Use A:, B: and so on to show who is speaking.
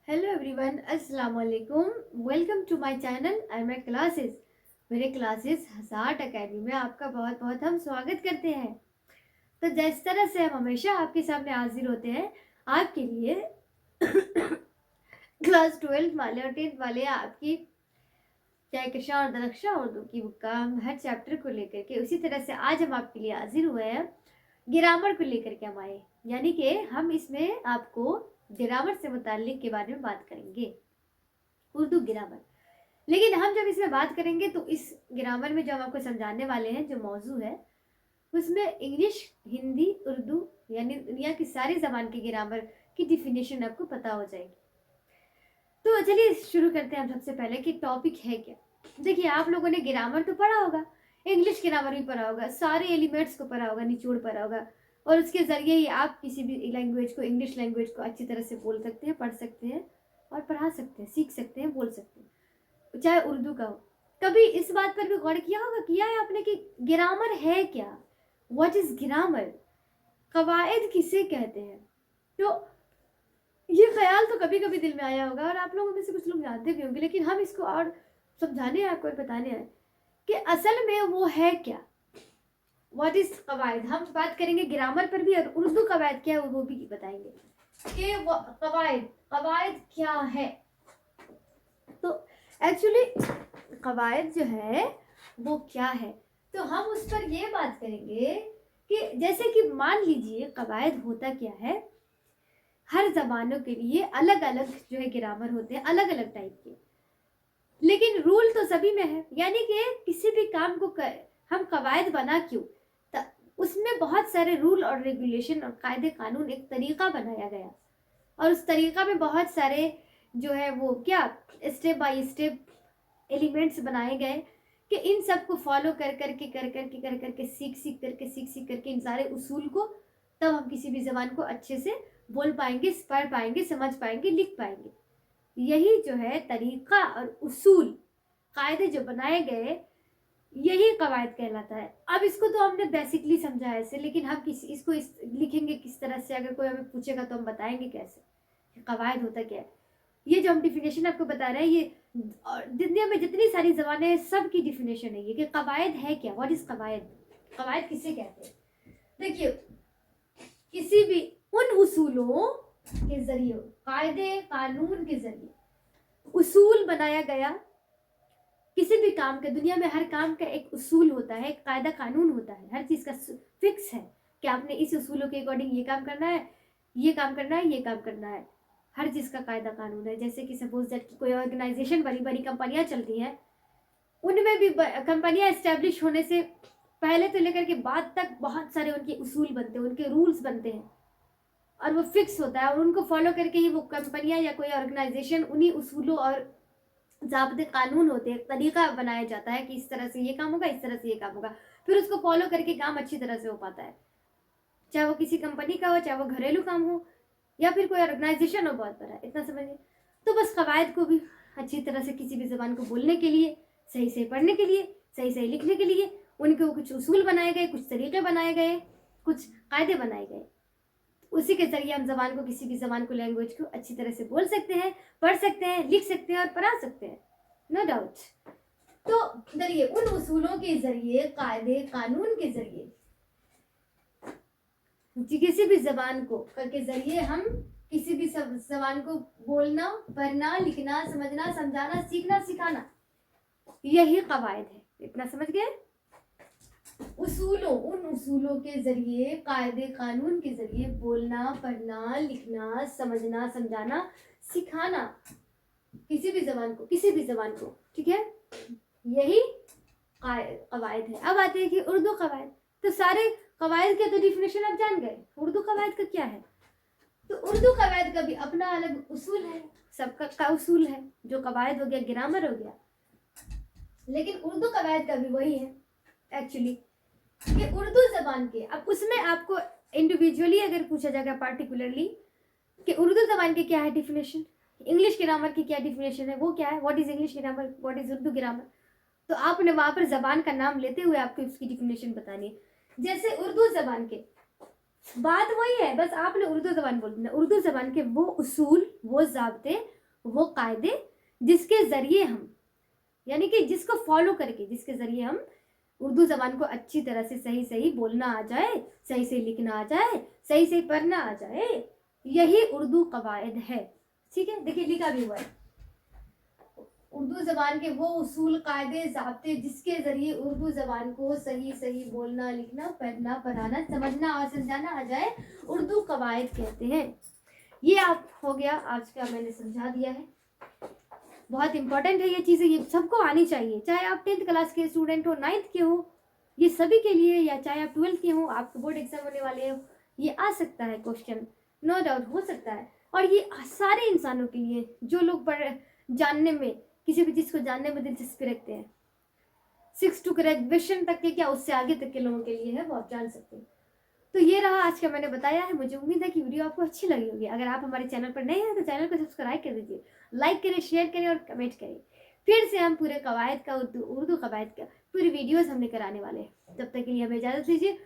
A: Hello everyone, अस्सलाम वालेकुम। Welcome to my channel and my classes. मेरे क्लासेस हज़ार अकेडमी में आपका बहुत बहुत हम स्वागत करते हैं। तो जिस तरह से हम हमेशा आपके सामने हाजिर होते हैं आपके लिए क्लास 12 वाले और 10th वाले आपकी कहकशां और दरख्शां उर्दू की बुक का हम हर चैप्टर को लेकर के उसी तरह से आज हम आपके लिए हाजिर हुए हैं। ग्रामर को लेकर के हम आए, यानी कि हम इसमें आपको ग्रामर से मुताल्लिक के बारे में बात करेंगे, उर्दू ग्रामर। लेकिन हम जब इसमें बात करेंगे तो इस ग्रामर में जो हम आपको समझाने वाले हैं, जो मौजू है उसमें इंग्लिश, हिंदी, उर्दू यानी दुनिया की सारी ज़बान की ग्रामर की डिफिनेशन आपको पता हो जाएगी। तो चलिए शुरू करते हैं हम सबसे पहले कि टॉपिक है क्या। देखिए, आप लोगों ने ग्रामर तो पढ़ा होगा, इंग्लिश ग्रामर भी पढ़ा होगा, सारे एलिमेंट्स को पढ़ा होगा, निचोड़ पढ़ा होगा, और उसके ज़रिए ही आप किसी भी लैंग्वेज को, इंग्लिश लैंग्वेज को अच्छी तरह से बोल सकते हैं, पढ़ सकते हैं और पढ़ा सकते हैं, सीख सकते हैं, बोल सकते हैं, चाहे उर्दू का हो। कभी इस बात पर भी गौर किया है आपने कि ग्रामर है क्या? What is grammar? कवायद किसे कहते हैं? तो ये ख्याल तो कभी कभी दिल में आया होगा और आप लोगों में से कुछ लोग जानते भी होंगे, लेकिन हम इसको और समझाने आपको और बताने आए कि असल में वो है क्या। व्हाट इज कवायद? हम बात करेंगे ग्रामर पर भी, और उर्दू कवायद क्या है वो भी बताएंगे कि कवायद कवायद क्या है। तो एक्चुअली कवायद जो है वो क्या है, तो हम उस पर ये बात करेंगे कि जैसे कि मान लीजिए कवायद होता क्या है। हर जबानों के लिए अलग अलग जो है ग्रामर होते हैं, अलग अलग टाइप के, लेकिन रूल तो सभी में है। यानी कि किसी भी काम को हम कवायद बना क्यों, उसमें बहुत सारे रूल और रेगुलेशन और कायदे कानून, एक तरीका बनाया गया, और उस तरीका में बहुत सारे जो है वो क्या स्टेप बाय स्टेप एलिमेंट्स बनाए गए कि इन सब को फॉलो कर करके सीख करके इन सारे उसूल को, तब हम किसी भी जबान को अच्छे से बोल पाएंगे, पढ़ पाएंगे, समझ पाएंगे, लिख पाएंगे। यही जो है तरीका और उसूल, कायदे जो बनाए गए, यही कवायद कहलाता है। अब इसको तो हमने बेसिकली समझा ऐसे, लेकिन हम इसको लिखेंगे किस तरह से, अगर कोई हमें पूछेगा तो हम बताएंगे कैसे कवायद होता क्या है। ये जो हम डिफिनेशन आपको बता रहे हैं, ये दुनिया में जितनी सारी जबानें हैं सब की डिफिनेशन है ये कि कवायद है क्या, व्हाट इज कवायद, कवायद किसे कहते हैं। देखिए, किसी भी उन उसूलों के जरिए, कायदे कानून के जरिए उसूल बनाया गया, किसी भी काम का, दुनिया में हर काम का एक उसूल होता है, एक कायदा कानून होता है, हर चीज का फिक्स है कि आपने इस उसूलों के अकॉर्डिंग ये काम करना है, ये काम करना है, ये काम करना है। हर चीज का कायदा कानून है। जैसे कि सपोज दैट कि कोई ऑर्गेनाइजेशन, बड़ी बड़ी कंपनियां चलती हैं, उनमें भी कंपनियां एस्टेब्लिश होने से पहले तो लेकर के बाद तक बहुत सारे उनके उसूल बनते हैं, उनके रूल्स बनते हैं, और वो फिक्स होता है, और उनको फॉलो करके ही वो कंपनियां या कोई ऑर्गेनाइजेशन उन्हीं उसूलों और ज़ाब्ते कानून होते हैं, तरीका बनाया जाता है कि इस तरह से ये काम होगा, इस तरह से ये काम होगा, फिर उसको फॉलो करके काम अच्छी तरह से हो पाता है। चाहे वो किसी कंपनी का हो, चाहे वो घरेलू काम हो, या फिर कोई ऑर्गेनाइजेशन हो बहुत बड़ा, इतना समझिए। तो बस कवायद को भी अच्छी तरह से किसी भी जबान को बोलने के लिए, सही सही पढ़ने के लिए, सही सही लिखने के लिए, उनके कुछ उसूल बनाए गए, कुछ तरीके बनाए गए, कुछ कायदे बनाए गए। उसी के जरिए हम जबान को, किसी भी जबान को, लैंग्वेज को अच्छी तरह से बोल सकते हैं, पढ़ सकते हैं, लिख सकते हैं और पढ़ा सकते हैं, नो डाउट। तो जरिए उन उसूलों के जरिए, कायदे कानून के जरिए, किसी भी जबान को के जरिए हम किसी भी जबान को बोलना, पढ़ना, लिखना, समझना, समझाना, सीखना, सिखाना, यही कवायद है। इतना समझ गए? उन उसूलों के जरिए, कायदे कानून के जरिए बोलना, पढ़ना, लिखना, समझना, समझाना, सिखाना किसी भी जबान को, ठीक है, यही कवायद है। अब आते हैं कि उर्दू कवायद। तो सारे कवायद के तो डिफिनेशन आप जान गए, उर्दू कवायद का क्या है। तो उर्दू कवायद का भी अपना अलग उसूल है, सबका का उसूल है। जो कवायद हो गया, ग्रामर हो गया, लेकिन उर्दू कवायद का भी वही है एक्चुअली, कि उर्दू जबान के, अब उसमें आपको इंडिविजुअली अगर पूछा जाएगा पार्टिकुलरली कि उर्दू जबान के क्या है डिफिनेशन, इंग्लिश ग्रामर की क्या डिफिनेशन है, वो क्या है, what is English grammar, what is Urdu grammar, तो आपने वहां पर जबान का नाम लेते हुए आपको उसकी डिफिनेशन बतानी है। जैसे उर्दू जबान के, बात वही है, बस आपने उर्दू जबान बोल देना। उर्दू जबान के वो उसूल, वो ज़ाब्ते, वो कायदे जिसके ज़रिए हम, यानी कि जिसको फॉलो करके, जिसके ज़रिए हम उर्दू ज़बान को अच्छी तरह से सही सही बोलना आ जाए, सही से लिखना आ जाए, सही से पढ़ना आ जाए, यही उर्दू कवायद है। ठीक है, देखिए लिखा भी हुआ है, उर्दू ज़बान के वो उसूल, कायदे, ज़ाब्ते जिसके ज़रिए उर्दू ज़बान को सही सही बोलना, लिखना, पढ़ना, पढ़ाना, समझना और समझाना आ जाए, उर्दू कवायद कहते हैं। ये आप हो गया आज का, मैंने समझा दिया है। बहुत इंपॉर्टेंट है ये चीज़ें, ये सबको आनी चाहिए, चाहे आप 10th क्लास के स्टूडेंट हो, 9th के हो, ये सभी के लिए, या चाहे आप 12th के हो, आपके बोर्ड एग्जाम होने वाले हो, ये आ सकता है क्वेश्चन, नो डाउट हो सकता है। और ये सारे इंसानों के लिए जो लोग जानने में, किसी भी चीज़ को जानने में दिलचस्पी रखते हैं, 6 to ग्रेजुएशन तक के, क्या उससे आगे तक के लोगों के लिए है, वो आप जान सकते हैं। तो ये रहा आज का मैंने बताया है। मुझे उम्मीद है कि वीडियो आपको अच्छी लगी होगी। अगर आप हमारे चैनल पर नए हैं तो चैनल को सब्सक्राइब कर दीजिए, लाइक करें, शेयर करें और कमेंट करें। फिर से हम पूरे कवायद का, उर्दू कवायद का पूरी वीडियोस हम लेकर आने वाले हैं। तब तक के लिए हमें इजाज़त दीजिए।